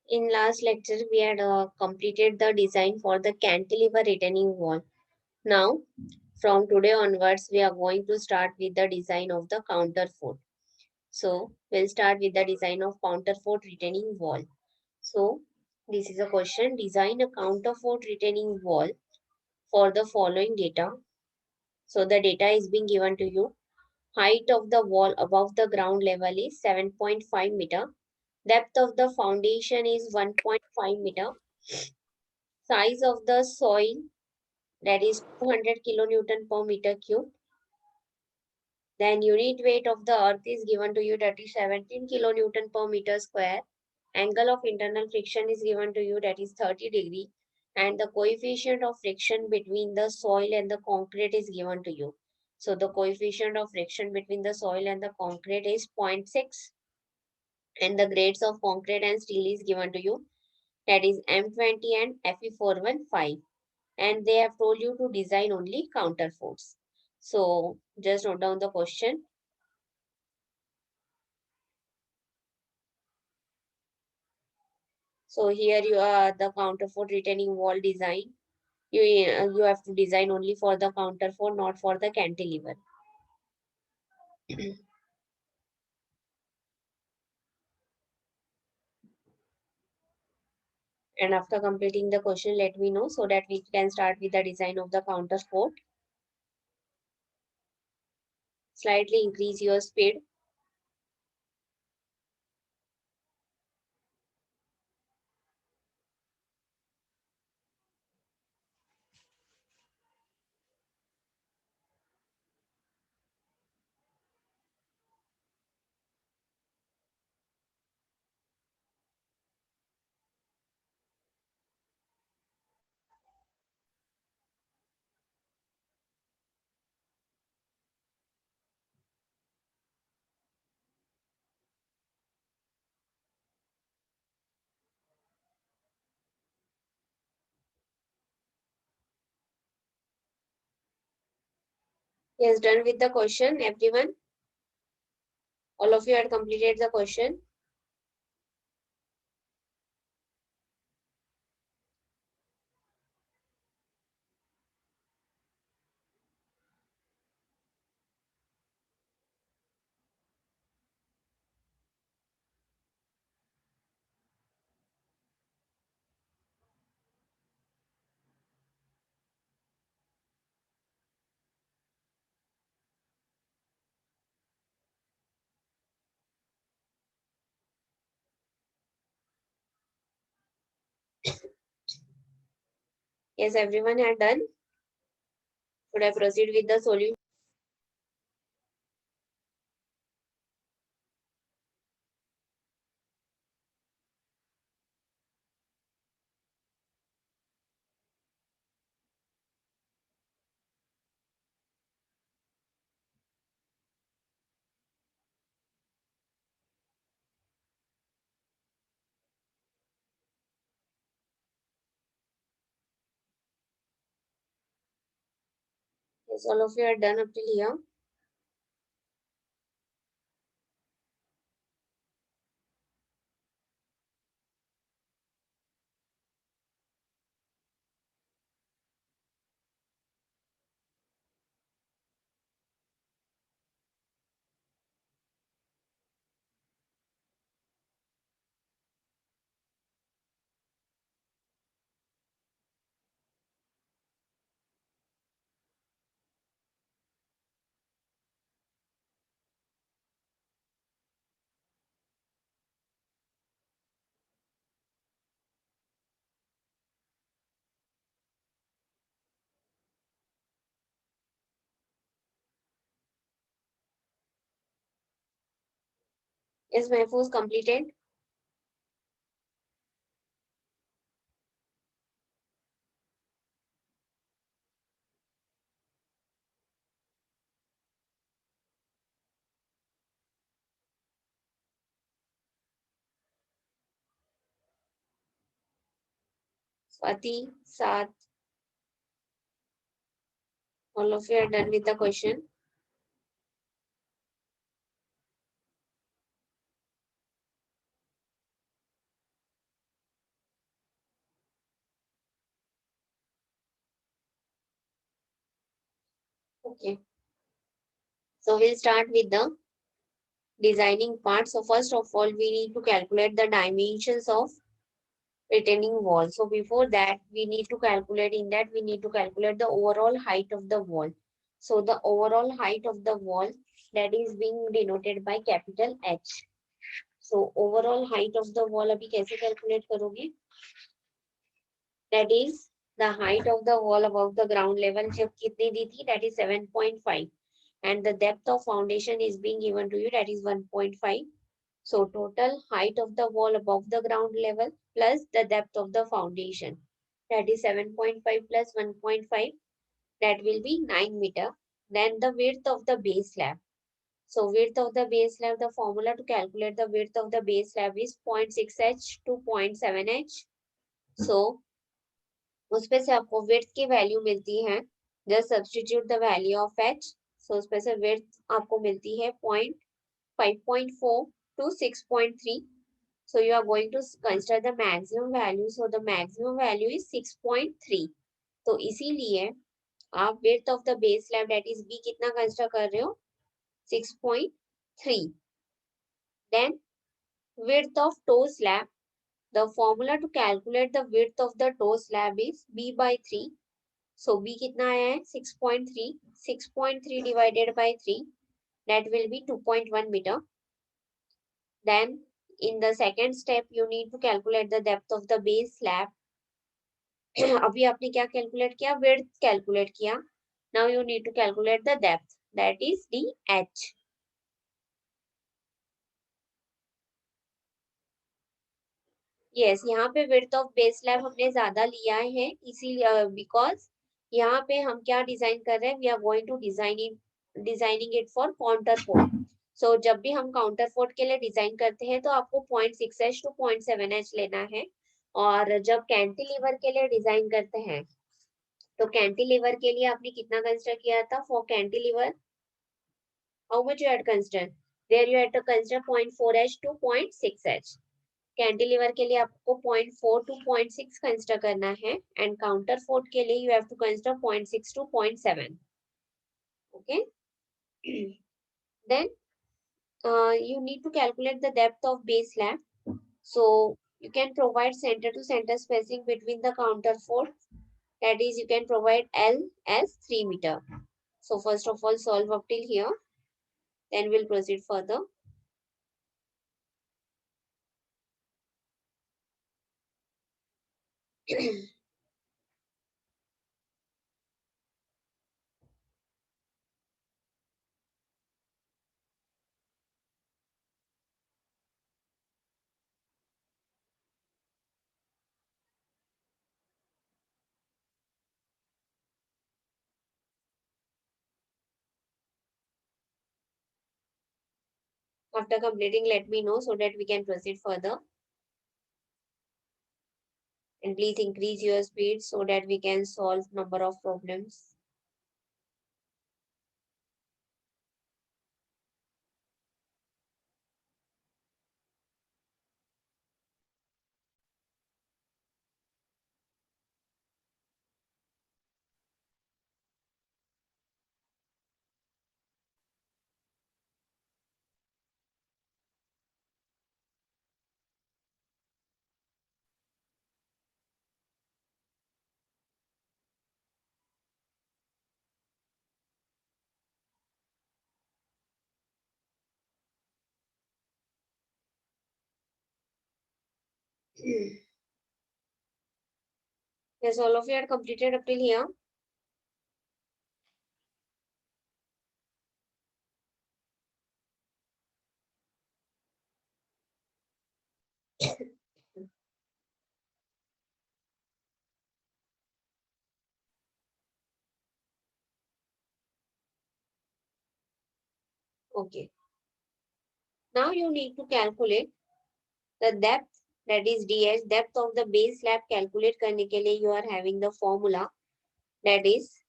In last lecture, we had completed the design for the cantilever retaining wall. Now, from today onwards, we are going to start with the design of the counterfort. So, we'll start with the design of counterfort retaining wall. So, this is a question. Design a counterfort retaining wall for the following data. So, the data is being given to you. Height of the wall above the ground level is 7.5 meter. Depth of the foundation is 1.5 meter. Size of the soil, that is 200 kilonewton per meter cube. Then unit weight of the earth is given to you, that is 17 kilonewton per meter square. Angle of internal friction is given to you, that is 30 degree. And the coefficient of friction between the soil and the concrete is given to you. So the coefficient of friction between the soil and the concrete is 0.6. And the grades of concrete and steel is given to you, that is M20 and Fe415. And they have told you to design only counterforts. So just note down the question. So here you are the counterfort retaining wall design. You have to design only for the counterfort, not for the cantilever. And after completing the question, let me know so that we can start with the design of the counterfort. Slightly increase your speed. Yes, done with the question, everyone. All of you had completed the question. Yes, everyone had done. Should I proceed with the solution? Yes, all of you are done up till here. Yes, Mahfouz completed. Swati, Saat, all of you are done with the question. Okay. So we'll start with the designing part. So first of all, we need to calculate the dimensions of retaining wall. So before that, we need to calculate the overall height of the wall. So the overall height of the wall, that is being denoted by capital H. So overall height of the wall अभी कैसे calculate करोगे? That is the height of the wall above the ground level जब कितनी दी थी? That is 7.5. And the depth of foundation is being given to you, that is 1.5. So total height of the wall above the ground level plus the depth of the foundation, that is 7.5 plus 1.5, that will be 9 meter. Then the width of the base slab. So width of the base slab, the formula to calculate the width of the base slab is 0.6h to 0.7h. So उसपे से आपको width की value मिलती है, just substitute the value of h. So उसपे से width आपको मिलती है 5.4 to 6.3. So you are going to consider the maximum value. So the maximum value is 6.3. तो इसीलिए आप width of the base slab, that is B, कितना consider कर रहे हो? 6.3. Then width of toe slab. The formula to calculate the width of the toe slab is B by 3. So B कितना आया है? 6.3. 6.3 divided by 3. That will be 2.1 meter. Then in the second step, you need to calculate the depth of the base slab. अभी आपने क्या calculate किया? Width calculate किया. Now you need to calculate the depth, that is D H. Yes, यहाँ पे width of base slab हमने ज्यादा लिया है, इसीलिए बिकॉज यहाँ पे हम क्या डिजाइन कर रहे हैं? We are going to designing it for counter fort. So जब भी हम काउंटर फोर्ट के लिए डिजाइन करते हैं तो आपको 0.6h टू 0.7h लेना है. और जब कैंटिलीवर के लिए डिजाइन करते हैं तो कैंटिलीवर के लिए आपने कितना कंसिडर किया था? For cantilever how much you had considered? There you had to consider 0.4h to 0.6h. Cantilever के लिए आपको 0.4 to 0.6 कंसिडर करना है, एंड काउंटर फोर्ट के लिए you have to consider 0.6 to 0.7. Okay. Then you need to calculate the depth of base slab. So you can provide center to center spacing between the counter forts. That is, you can provide L as 3 meter. So first of all, solve up till here. Then we'll proceed further. After completing, let me know so that we can proceed further. And please increase your speed so that we can solve number of problems. Yes, all of you are completed up till here. Okay. Now you need to calculate the depth, that is DH, depth of the base slab. Calculate करने के लिए you are having the formula, that is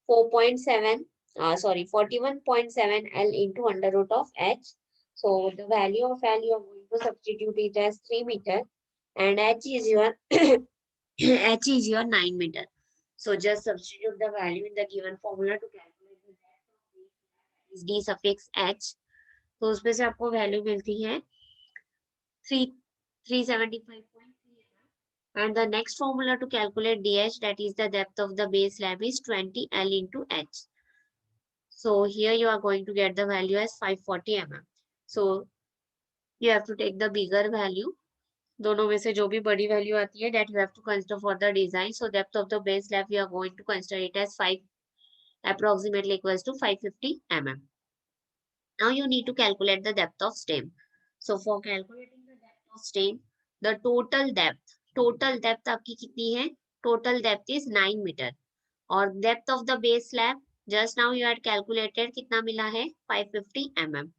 41.7 L into under root of H. So the value of L you are going to substitute it as 3 meter, and H is your H is your 9 meter. So just substitute the value in the given formula to calculate D suffix H, तो उसमें से आपको value मिलती है 375.3 and the next formula to calculate DH, that is the depth of the base slab, is 20 L into H. So here you are going to get the value as 540 mm. So you have to take the bigger value. दोनों में से जो भी बड़ी value आती है that you have to consider for the design. So depth of the base slab we are going to consider it as 5 approximately equals to 550 mm. Now you need to calculate the depth of stem. So for calculating the depth of stem, the total depth आपकी कितनी है? Total depth is 9 meter. और depth of the base slab just now you had calculated कितना मिला है? 550 mm.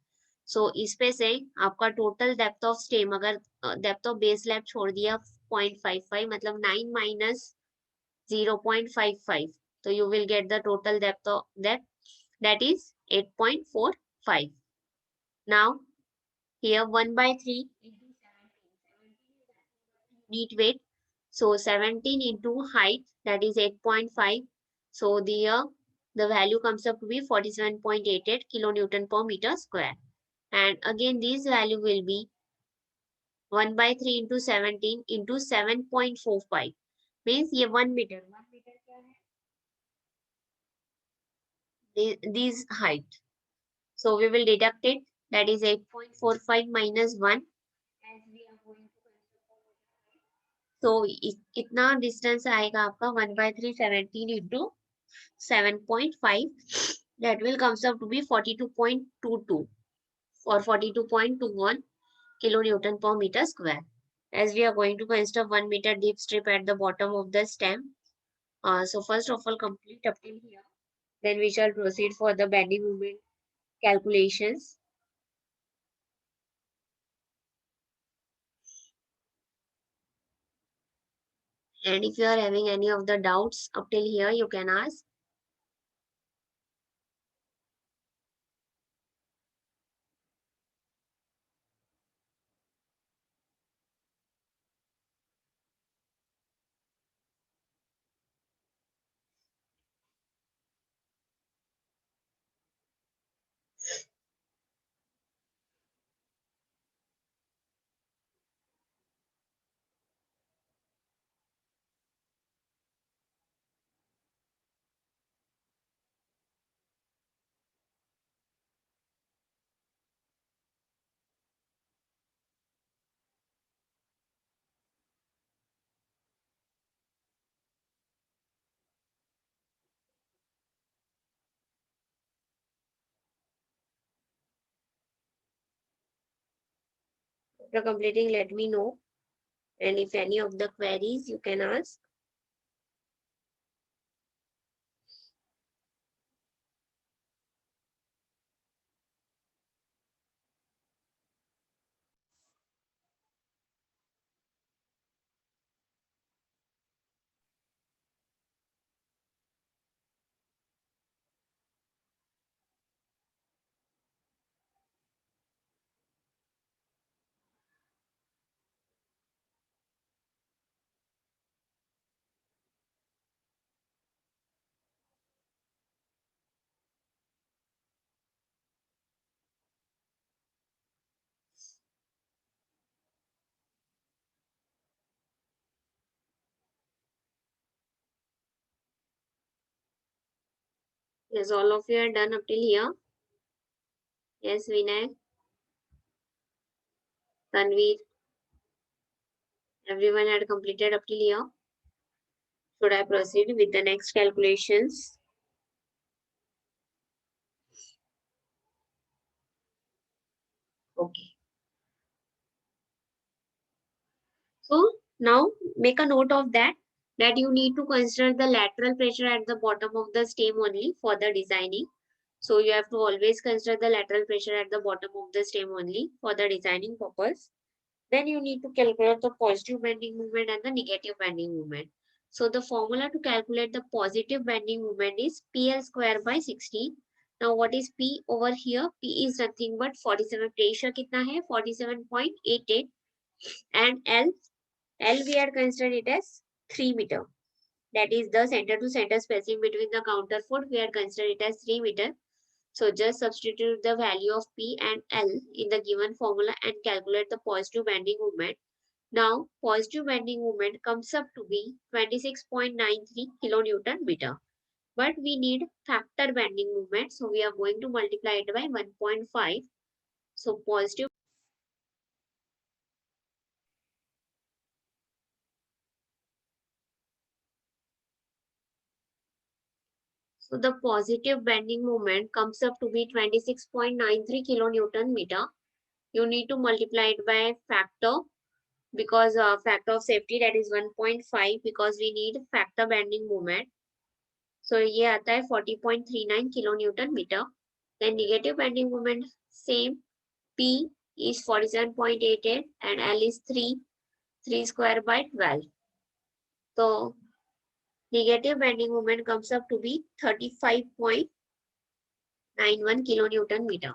So इस पे से आपका total depth of stem, अगर depth of base slab छोड़ दिया 0.55, मतलब 9 minus 0.55, so you will get the total depth of that is 8.45. Now here 1 by 3 into 17 unit weight, so 17 into height, that is 8.5, so the value comes up to be 47.88 kilonewton per meter square. And again this value will be 1 by 3 into 17 into 7.45, means ये 1 meter क्या है? This height. So we will deduct it, that is 8.45 minus 1, as we are going to consider. So इतना distance आएगा आपका 1 by 3 17 into 7.5, that will comes up to be 42.22 or 42.21 kilonewton per meter square. As we are going to consider 1 meter deep strip at the bottom of the stem. So first of all complete up till here. Then we shall proceed for the bending moment calculations. And if you are having any of the doubts up till here, you can ask. After completing, let me know. And if any of the queries, you can ask. Yes, all of you are done up till here. Yes, Vinay, Tanveer, everyone had completed up till here. Should I proceed with the next calculations? Okay. So now make a note of that you need to consider the lateral pressure at the bottom of the stem only for the designing. So you have to always consider the lateral pressure at the bottom of the stem only for the designing purpose. Then you need to calculate the positive bending moment and the negative bending moment. So the formula to calculate the positive bending moment is PL square by 60. Now what is P over here? P is nothing but 47. Pressure कितना है? 47.88. And L we are considered it as 3 meter. That is the center to center spacing between the counter foot. We are considered it as 3 meter. So just substitute the value of P and L in the given formula and calculate the positive bending moment. Now, positive bending moment comes up to be 26.93 kilonewton meter. But we need factor bending moment, so we are going to multiply it by 1.5. So positive. So the positive bending moment comes up to be 26.93 kilonewton meter. You need to multiply it by factor because factor of safety, that is 1.5, because we need factor bending moment. So ये आता है 40.39 kilonewton meter. Then negative bending moment same, P is 47.88 and L is 3 square by 12. So negative bending moment comes up to be 35.91 kilonewton meter.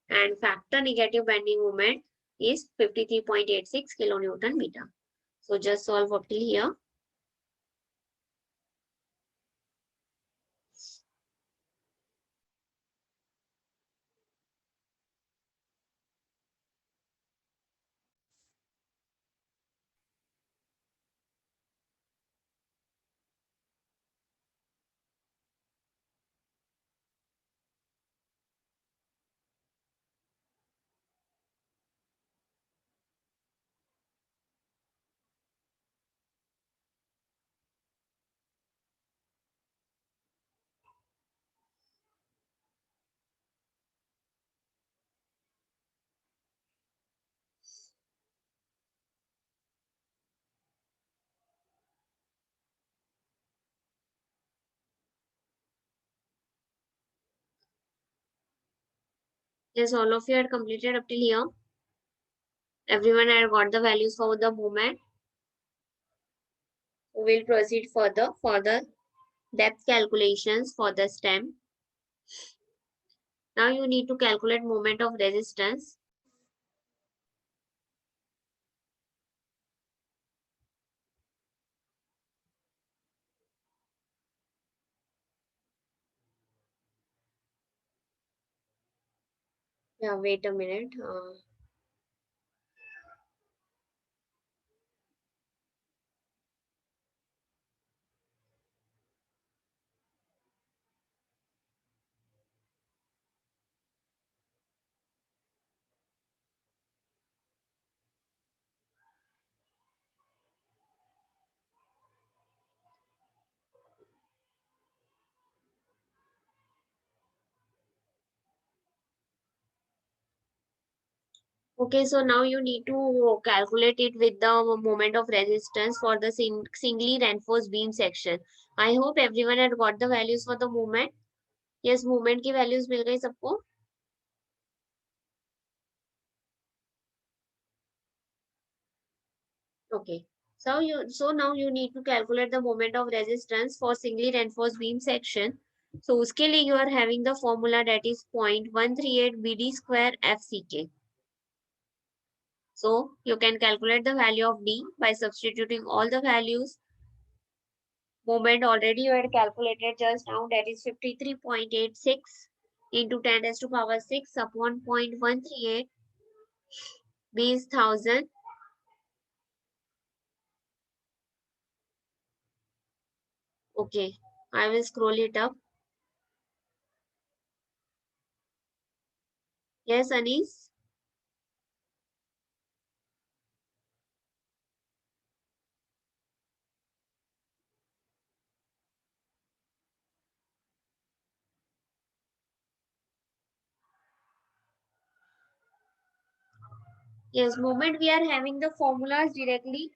And factor negative bending moment is 53.86 kilonewton meter. So just solve up till here. Yes, all of you had completed up till here. Everyone had got the values for the moment. We'll proceed further for the depth calculations for the stem. Now you need to calculate moment of resistance. Yeah, wait a minute. Okay, so now you need to calculate it with the moment of resistance for the singly reinforced beam section. I hope everyone had got the values for the moment. Yes, moment की values मिल गई सबको. Okay. So now you need to calculate the moment of resistance for singly reinforced beam section. So उसके लिए you are having the formula that is 0.138 BD square FCK. So you can calculate the value of D by substituting all the values. Moment already you had calculated just now, that is 53.86 into 10 raised to power 6 upon 0.138 means 1000. Okay, I will scroll it up. Yes, Anis? Yes, moment we are having the formulas directly.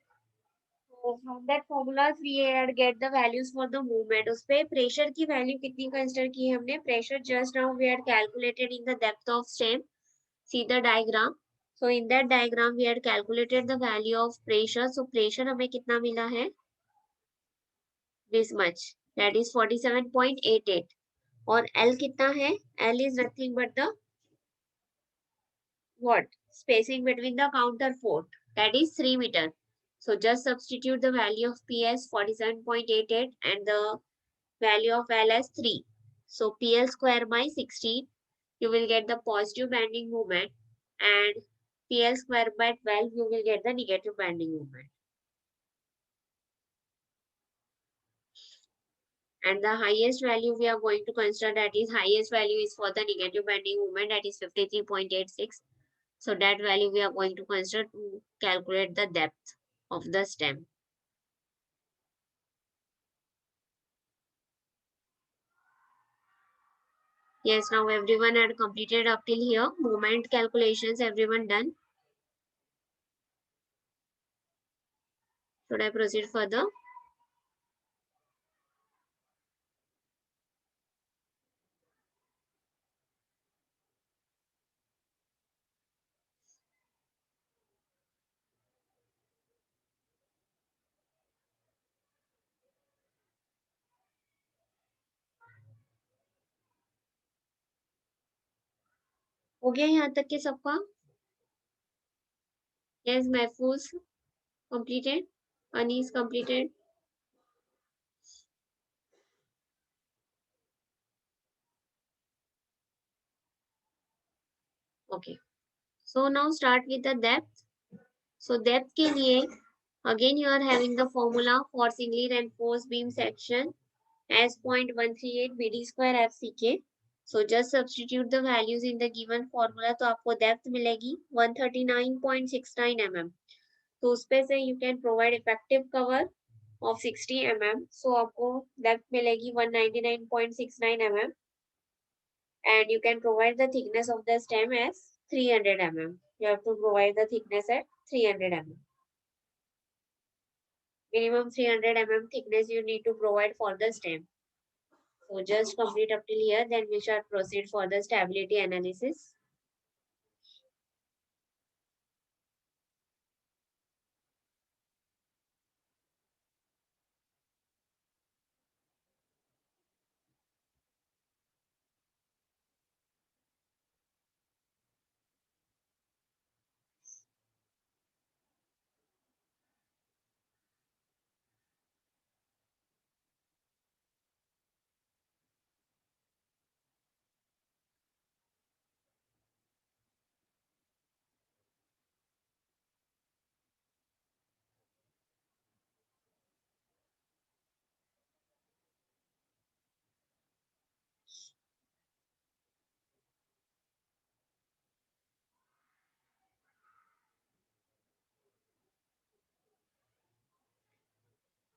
So from that formulas we had get the values for the movement. उस पे pressure की value कितनी consider की है हमने? Pressure just now we had calculated in the depth of stem. See the diagram. So in that diagram we had calculated the value of pressure. So pressure हमें कितना मिला है? This much. That is 47.88. और L कितना है? L is nothing but the what? Spacing between the counter fork. That is 3 meter. So just substitute the value of P as 47.88 and the value of L as 3. So PL square by 16, you will get the positive bending moment, and PL square by 12, you will get the negative bending moment. And the highest value we are going to consider, that is highest value is for the negative bending moment, that is 53.86. So that value we are going to consider to calculate the depth of the stem. Yes, now everyone had completed up till here. Moment calculations, everyone done. Should I proceed further? हो गया यहाँ तक के सबका? Yes, Mahfuz completed. Anis completed. Okay. So now start with the depth. So depth के लिए again you are having the formula for singly reinforced beam section as 0.138 BD square FCK. So just substitute the values in the given formula, तो आपको depth मिलेगी 139.69 mm. तो उस पे से you can provide effective cover of 60 mm. So आपको depth मिलेगी 199.69 mm, and you can provide the thickness of the stem as 300 mm. You have to provide the thickness at 300 mm. Minimum 300 mm thickness you need to provide for the stem. So just complete up till here, then we shall proceed for the stability analysis.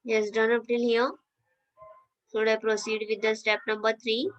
Yes, done up till here. Should I proceed with the step number 3?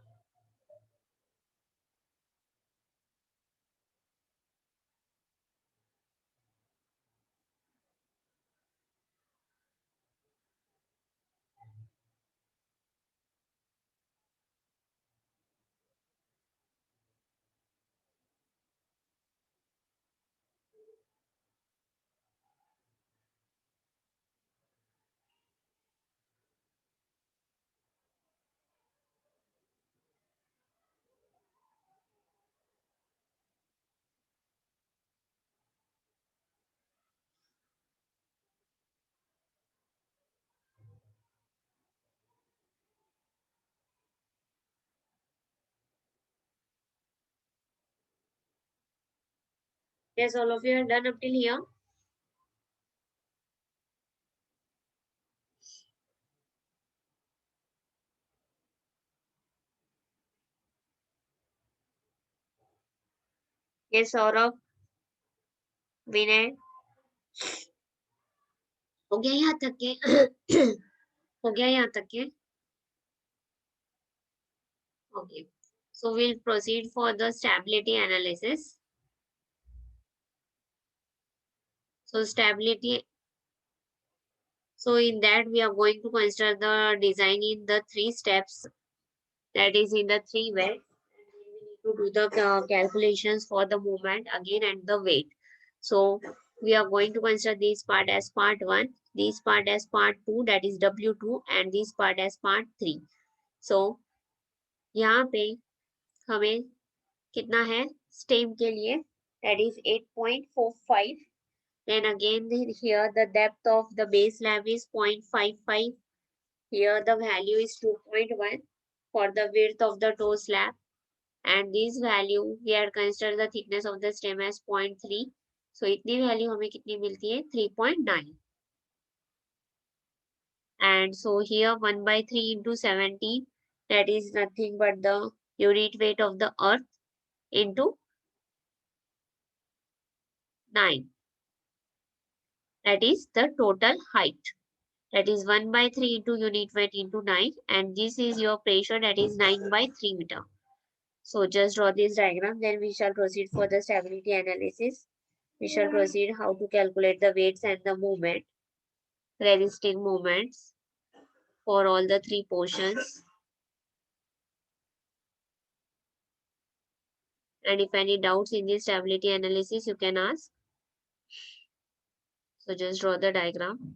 Yes, all of you are done up till here. Yes, Saurabh, Vinay. हो गया यहाँ तक के? हो गया यहाँ तक के? Okay. So we'll proceed for the stability analysis. So stability. So in that we are going to consider the design in the 3 steps. That is in the 3 ways. And we need to do the calculations for the movement again and the weight. So we are going to consider this part as part 1, this part as part 2, that is W2, and this part as part 3. So यहाँ पे हमें कितना है stem के लिए, that is 8.45. Then again here the depth of the base slab is 0.55. Here the value is 2.1. for the width of the toe slab, and this value we are consider the thickness of the stem as 0.3. So इतनी value हमें कितनी मिलती है 3.9. And so here 1 by 3 into 17, that is nothing but the unit weight of the earth into 9. That is the total height. That is 1 by 3 into unit weight into 9, and this is your pressure, that is 9 by 3 meter. So just draw this diagram, then we shall proceed for the stability analysis. We shall proceed how to calculate the weights and the movement, resisting moments for all the three portions. And if any doubts in this stability analysis, you can ask. So just draw the diagram.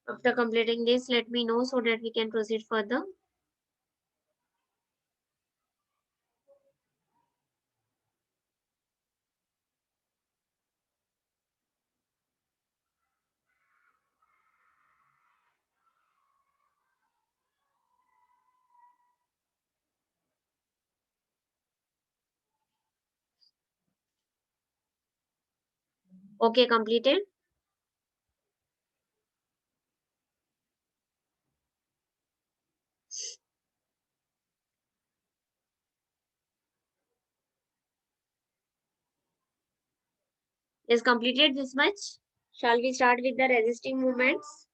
After completing this, let me know so that we can proceed further. Okay, completed. Is completed this much. Shall we start with the resisting movements?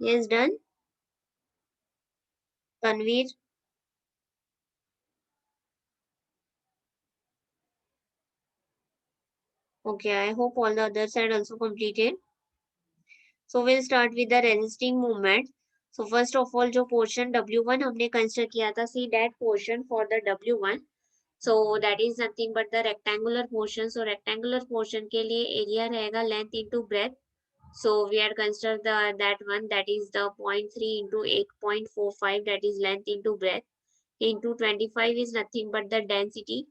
Yes, done. Tanveer. Okay, I hope all the other side also completed. So we'll start with the resisting movement. So first of all, जो portion W1 हमने consider किया था, see that portion for the W1. So that is nothing but the rectangular portion. So rectangular portion के लिए area रहेगा length into breadth. So we are consider that one, that is the 0.3 into 8.45, that is length into breadth, into 25 is nothing but the density.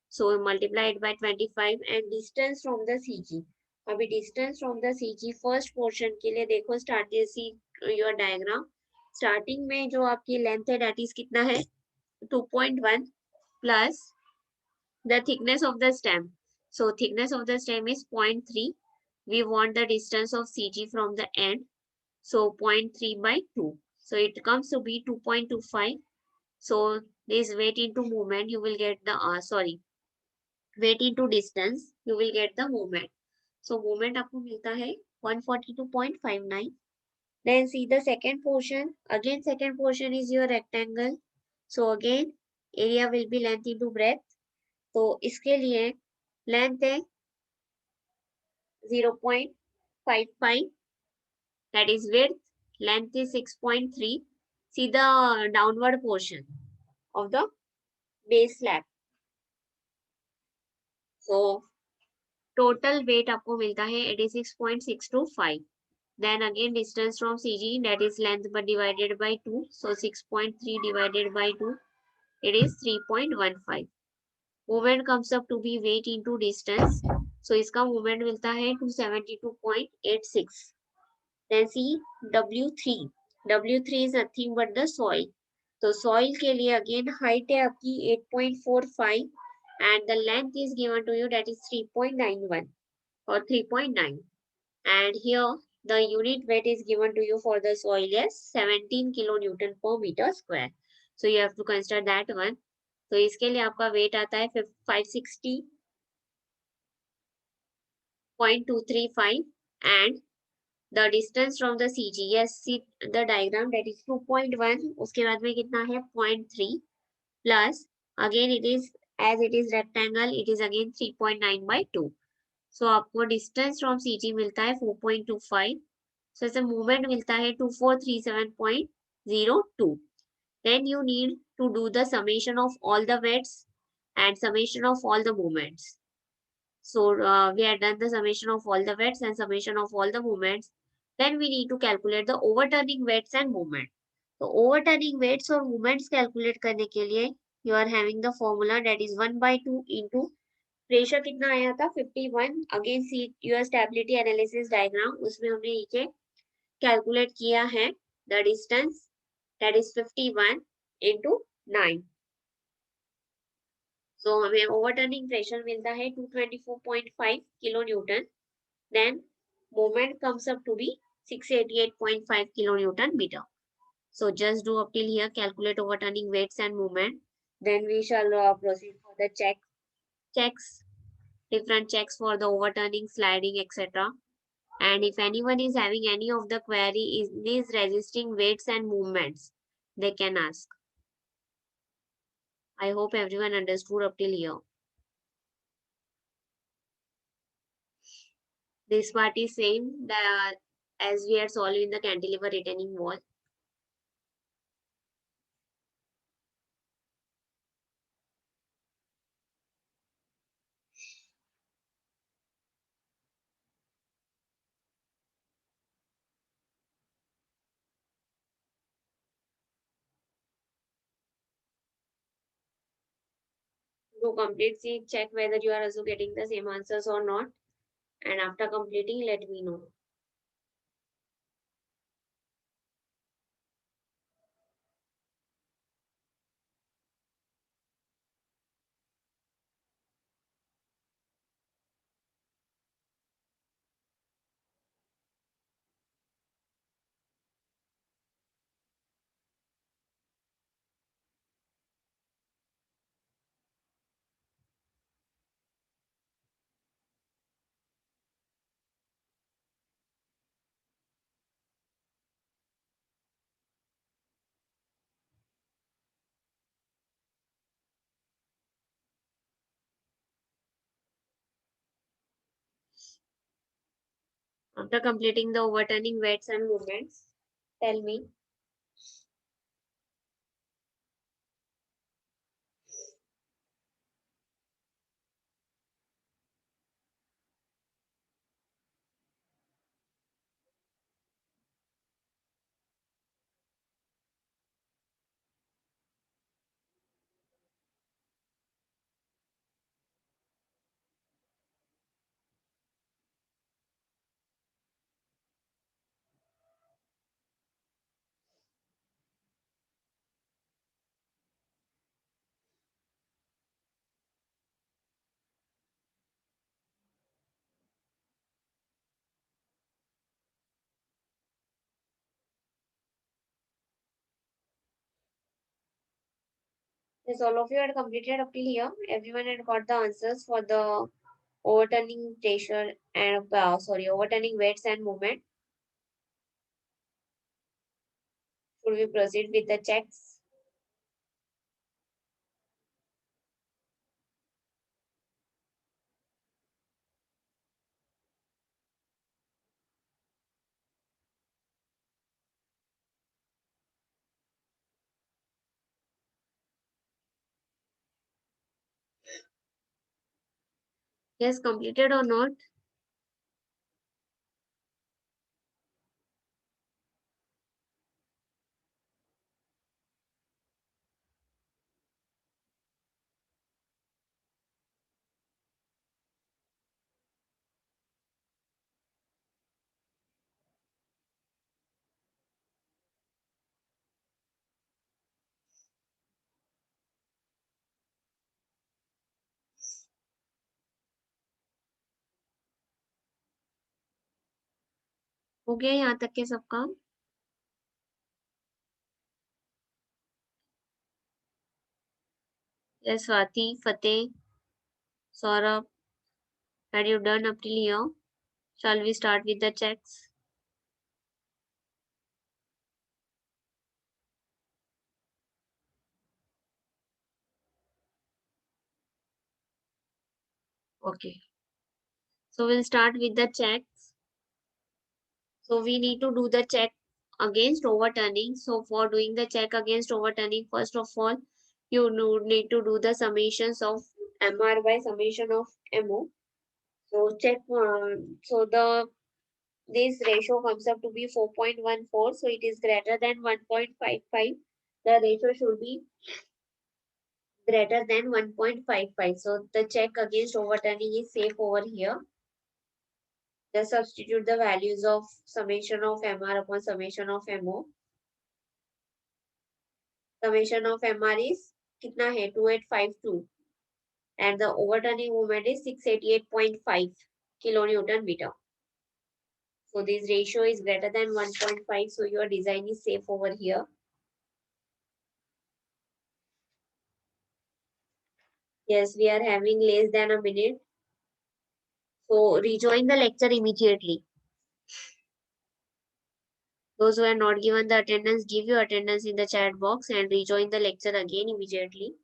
So we multiply it by 25 and distance from the CG. अभी distance from the CG first portion के लिए देखो start see your diagram. Starting में जो आपकी length है that is कितना है 2.1 plus the thickness of the stem. So thickness of the stem is 0.3. We want the distance of CG from the end. So 0.3 by 2. So it comes to be 2.25. So this weight into movement, you will get the, weight into distance, you will get the movement. So movement आपको मिलता है 142.59. Then see the second portion. Again second portion is your rectangle. So again area will be length into breadth. तो इसके लिए length है 0.55, that is width, length is 6.3. See the downward portion of the base slab. So total weight आपको मिलता है 86.625. Then again distance from CG, that is length but divided by 2. So 6.3 divided by 2, it is 3.15. Movement comes up to be weight into distance. So इसका movement मिलता है 272.86. Then see W3. W3 is nothing but the soil. तो soil के लिए again height है आपकी 8.45 and the length is given to you, that is 3.91 or 3.9. And here the unit weight is given to you for the soil as 17 kilonewton per meter square. So you have to consider that one. तो इसके लिए आपका weight आता है 560 0.235 and the distance from the CG. Yes, see the diagram, that is 2.1. उसके बाद में कितना है 0.3 plus again it is, as it is rectangle, it is again 3.9 by 2. So आपको distance from CG मिलता है 4.25. So ऐसे movement मिलता है 2437.02. Then you need to do the summation of all the weights and summation of all the movements. So we had done the summation of all the weights and summation of all the movements. Then we need to calculate the overturning weights and movement. So overturning weights और movements calculate करने के लिए you are having the formula, that is 1/2 into pressure कितना आया था 51. Again see your stability analysis diagram, उसमें हमने नीचे कैलकुलेट किया है the distance, that is 51 into 9. So हमें ओवरटर्निंग प्रेशर मिलता है 224.5 kilo newton. Then moment comes up to be 688.5 kilo newton metre. So just do up till here, calculate overturning weights and movement. Then we shall proceed for the checks, different checks for the overturning, sliding, etc. And if anyone is having any of the query is resisting weights and movements, they can ask. I hope everyone understood up till here. This part is same that as we are solving the cantilever retaining wall. To complete, see, check whether you are also getting the same answers or not. And after completing, let me know. After completing the overturning weights and movements, tell me. Yes, all of you had completed up till here. Everyone had got the answers for the overturning pressure and overturning weights and movement. Should we proceed with the checks? Yes, completed or not? हो गया यहाँ तक के सब काम? Yes, Swati, Fateh, Saurabh, had you done up till here? Shall we start with the checks? Okay. So we'll start with the checks. So we need to do the check against overturning. So for doing the check against overturning, first of all, you need to do the summations of MR by summation of MO. So check, so this ratio comes up to be 4.14. So it is greater than 1.55. The ratio should be greater than 1.55. So the check against overturning is safe over here. Just substitute the values of summation of MR upon summation of MO. Summation of MR is कितना है 2852 and the overturning moment is 688.5 kilonewton meter. So this ratio is greater than 1.5. So your design is safe over here. Yes, we are having less than a minute. So rejoin the lecture immediately. Those who are not given the attendance, give your attendance in the chat box and rejoin the lecture again immediately.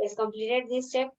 Yes, completed this check.